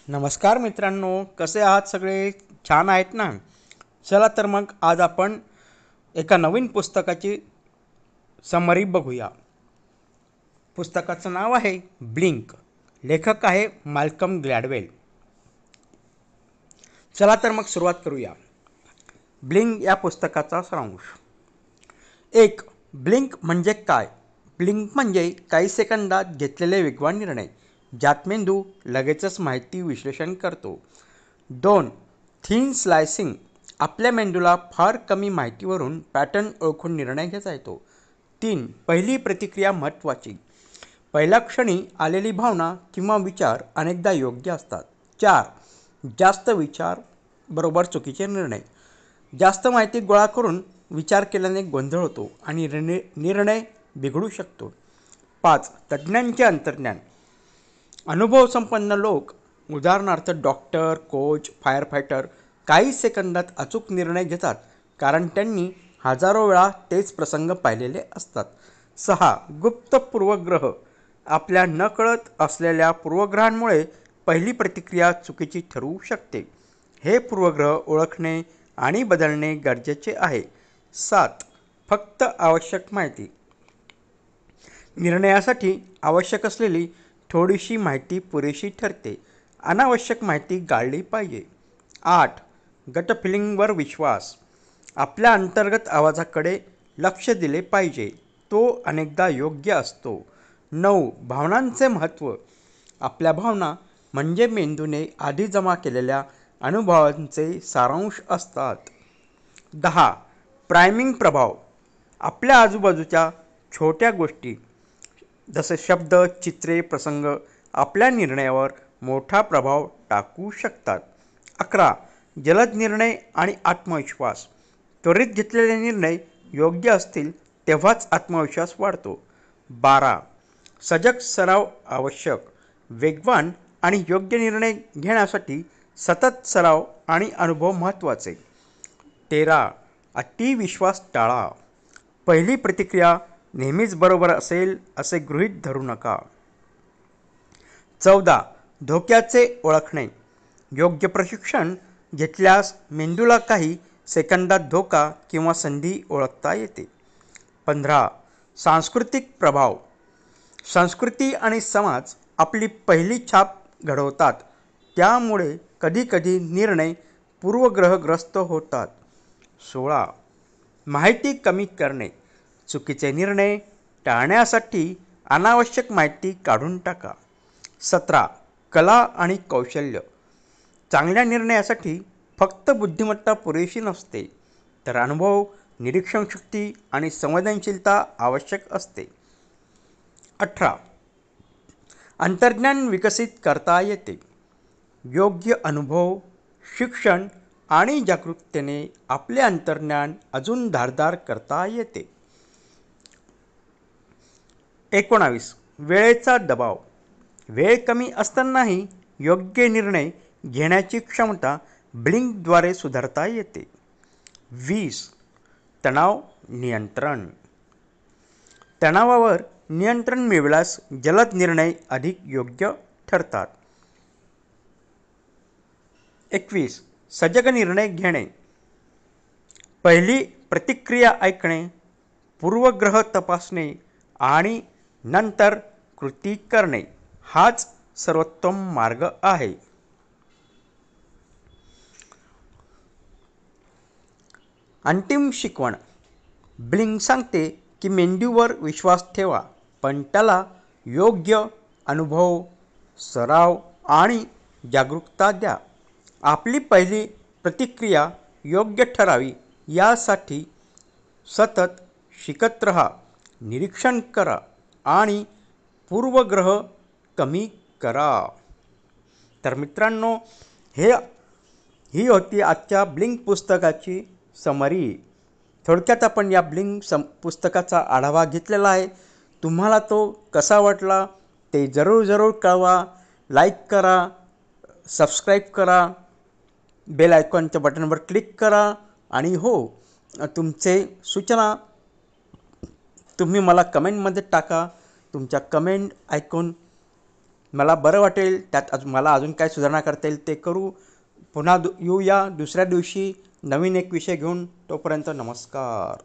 नमस्कार मित्रांनो, कसे आहात सगळे? छान आहेत ना? चला तर मग आज आपण एका नवीन पुस्तकाची समरी बघूया. पुस्तकाचं नाव आहे ब्लिंक. लेखक आहे माल्कम ग्लॅडवेल. चला तर मग सुरुवात करूया. ब्लिंक या पुस्तकाचा सारांश. 1. ब्लिंक म्हणजे काय? ब्लिंक म्हणजे काही सेकंदात घेतलेले वेगवान निर्णय, ज्यात मेंदू लगेचच माहिती विश्लेषण करतो. 2. Thin slicing. आपल्या मेंदूला फार कमी माहितीवरून पॅटर्न ओळखून निर्णय घेता येतो. 3. पहिली प्रतिक्रिया महत्त्वाची. पहिल्या क्षणी आलेली भावना किंवा विचार अनेकदा योग्य असतात. 4. जास्त विचार बरोबर चुकीचे निर्णय. जास्त माहिती गोळा करून विचार केल्याने गोंधळ होतो आणि निर्णय बिघडू शकतो. 5. तज्ज्ञांचे अंतर्ज्ञान. अनुभवसंपन्न लोक, उदाहरणार्थ डॉक्टर, कोच, फायर फायटर, काही सेकंदात अचूक निर्णय घेतात कारण त्यांनी हजारो वेळा तेच प्रसंग पाहिलेले असतात. 6. गुप्त पूर्वग्रह. आपल्या नकळत असलेल्या पूर्वग्रहांमुळे पहिली प्रतिक्रिया चुकीची ठरवू शकते. हे पूर्वग्रह ओळखणे आणि बदलणे गरजेचे आहे. 7. फक्त आवश्यक माहिती. निर्णयासाठी आवश्यक असलेली थोडीशी माहिती पुरेशी ठरते. अनावश्यक माहिती गाळली पाहिजे. 8. गट फिलिंगवर विश्वास. आपल्या अंतर्गत आवाजाकडे लक्ष दिले पाहिजे. तो अनेकदा योग्य असतो. 9. भावनांचे महत्त्व. आपल्या भावना म्हणजे मेंदूने आधी जमा केलेल्या अनुभवांचे सारांश असतात. 10. प्रायमिंग प्रभाव. आपल्या आजूबाजूच्या छोट्या गोष्टी जसे शब्द, चित्रे, प्रसंग आपल्या निर्णयावर मोठा प्रभाव टाकू शकतात. 11. जलद निर्णय आणि आत्मविश्वास. त्वरित घेतलेले निर्णय योग्य असतील तेव्हाच आत्मविश्वास वाढतो. 12. सजग सराव आवश्यक. वेगवान आणि योग्य निर्णय घेण्यासाठी सतत सराव आणि अनुभव महत्त्वाचे. 13. अतिविश्वास टाळा. पहिली प्रतिक्रिया नेहमीच बरोबर असेल असे गृहीत धरू नका. 14. धोक्याचे ओळखणे. योग्य प्रशिक्षण घेतल्यास मेंदूला काही सेकंदात धोका किंवा संधी ओळखता येते. 15. सांस्कृतिक प्रभाव. संस्कृती आणि समाज आपली पहिली छाप घडवतात, त्यामुळे कधीकधी निर्णय पूर्वग्रहग्रस्त होतात. 16. माहिती कमी करणे. चुकीचे निर्णय टाळण्यासाठी अनावश्यक माहिती काढून टाका. 17. कला आणि कौशल्य. चांगल्या निर्णयासाठी फक्त बुद्धिमत्ता पुरेशी नसते, तर अनुभव, निरीक्षणशक्ती आणि संवेदनशीलता आवश्यक असते. 18. अंतर्ज्ञान विकसित करता येते. योग्य अनुभव, शिक्षण आणि जागरूकतेने आपले अंतर्ज्ञान अजून धारदार करता येते. 19. वेळेचा दबाव. वेळ कमी असतानाही योग्य निर्णय घेण्याची क्षमता ब्लिंकद्वारे सुधारता येते. 20. तणाव नियंत्रण. तणावावर नियंत्रण मिळवल्यास जलद निर्णय अधिक योग्य ठरतात. 21. सजग निर्णय घेणे. पहिली प्रतिक्रिया ऐकणे, पूर्वग्रह तपासणे आणि नंतर कृती करणे हाच सर्वोत्तम मार्ग आहे. अंतिम शिकवण. ब्लिंक सांगते की मेंदूवर विश्वास ठेवा, पण त्याला योग्य अनुभव, सराव आणि जागरूकता द्या. आपली पहिली प्रतिक्रिया योग्य ठरावी यासाठी सतत शिकत रहा, निरीक्षण करा आणि पूर्वग्रह कमी करा. तर मित्रांनो, ही होती आजच्या ब्लिंक पुस्तकाची समरी. थोडक्यात आपण या ब्लिंक पुस्तकाचा आढावा घेतलेला आहे. तुम्हाला तो कसा वाटला ते जरूर कळवा. लाईक करा, सबस्क्राईब करा, बेल आयकॉनच्या बटनवर क्लिक करा आणि हो, तुमचे सूचना तुम्ही मला कमेंटमध्ये टाका. तुमच्या कमेंट ऐकून मला बरं वाटेल. त्यात मला अजून काय सुधारणा करता येईल ते करू. पुन्हा येऊया दुसऱ्या दिवशी नवीन एक विषय घेऊन. तोपर्यंत नमस्कार.